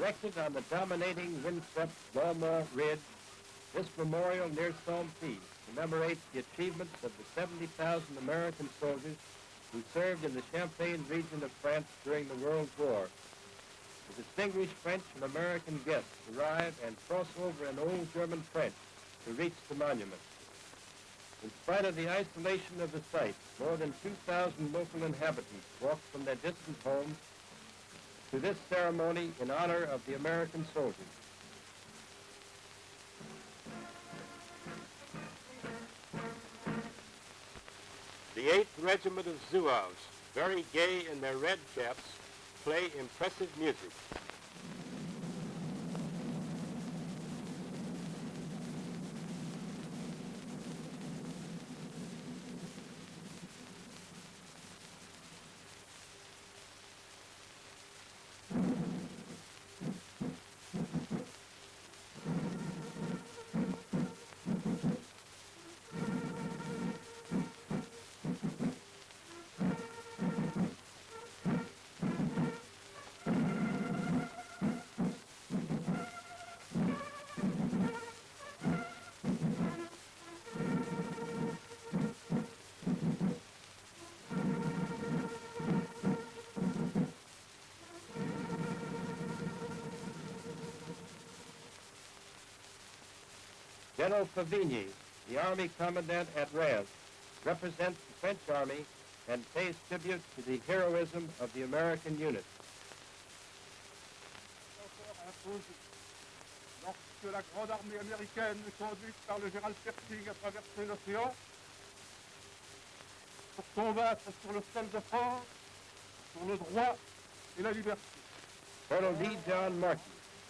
Erected on the dominating windswept Walmart Ridge, this memorial near Somme commemorates the achievements of the 70,000 American soldiers who served in the Champagne region of France during the World War. The distinguished French and American guests arrive and cross over an old German trench to reach the monument. In spite of the isolation of the site, more than 2,000 local inhabitants walked from their distant homes to this ceremony in honor of the American soldiers. The 8th Regiment of Zouaves, very gay in their red caps, play impressive music. General Favigny, the Army Commandant at Rheims, represents the French Army and pays tribute to the heroism of the American unit. Lorsque la grande armée américaine, conduite par le général Pershing, a traversé l'océan pour combattre sur le sol de France, pour le droit et la liberté. Colonel D. John Markey,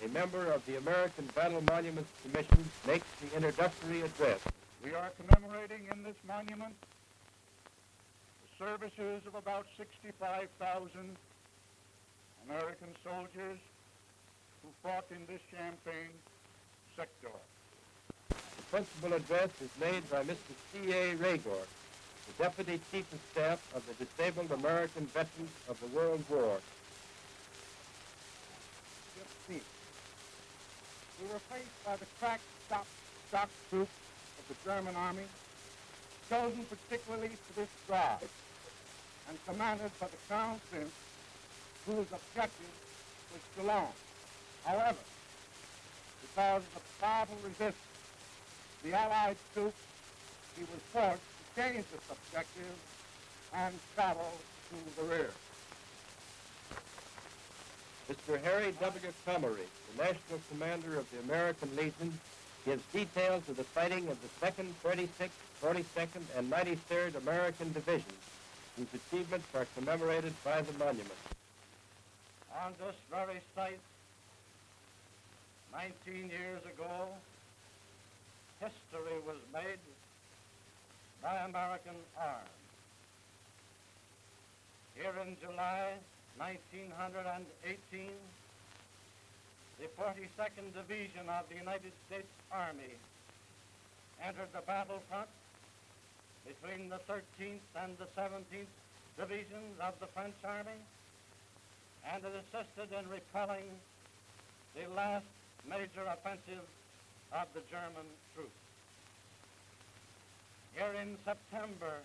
a member of the American Battle Monuments Commission, makes the introductory address. We are commemorating in this monument the services of about 65,000 American soldiers who fought in this Champagne sector. The principal address is made by Mr. C.A. Raygor, the Deputy Chief of Staff of the Disabled American Veterans of the World War. We were faced by the crack stock troops of the German army, chosen particularly for this job, and commanded by the Crown Prince, whose objective was Toulon. However, because of the powerful resistance, the Allied troops, he was forced to change this objective and travel to the rear. Mr. Harry W. Comery, the National Commander of the American Legion, gives details of the fighting of the 2nd, 36th, 42nd, and 93rd American Divisions, whose achievements are commemorated by the monument. On this very site, 19 years ago, history was made by American arms. Here in July 1918, the 42nd Division of the United States Army entered the battlefront between the 13th and the 17th Divisions of the French Army, and it assisted in repelling the last major offensive of the German troops. Here in September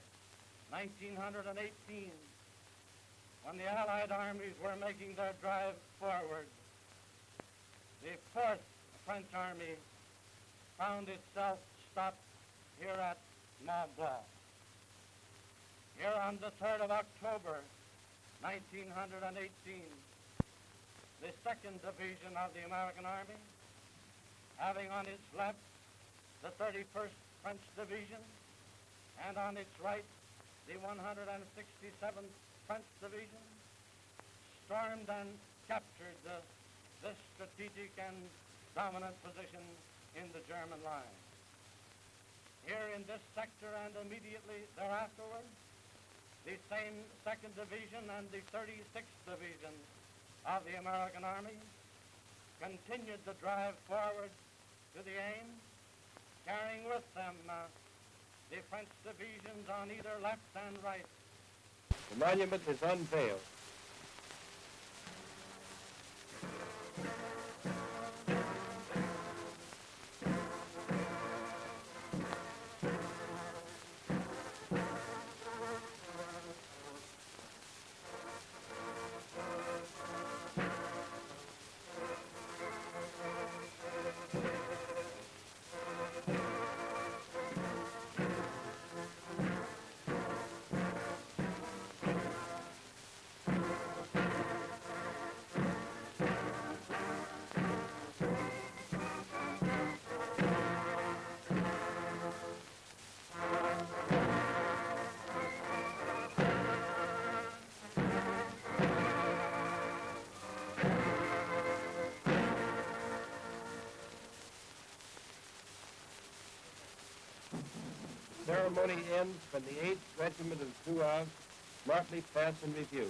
1918, when the Allied armies were making their drive forward, the 4th French Army found itself stopped here at Mont Blanc. Here on the 3rd of October, 1918, the 2nd Division of the American Army, having on its left the 31st French Division, and on its right the 167th French Division, stormed and captured this strategic and dominant position in the German line. Here in this sector and immediately thereafterward, the same 2nd Division and the 36th Division of the American Army continued the drive forward to the aim, carrying with them the French divisions on either left and right. The monument is unveiled. ceremony ends when the 8th Regiment of Zouaves smartly pass in review.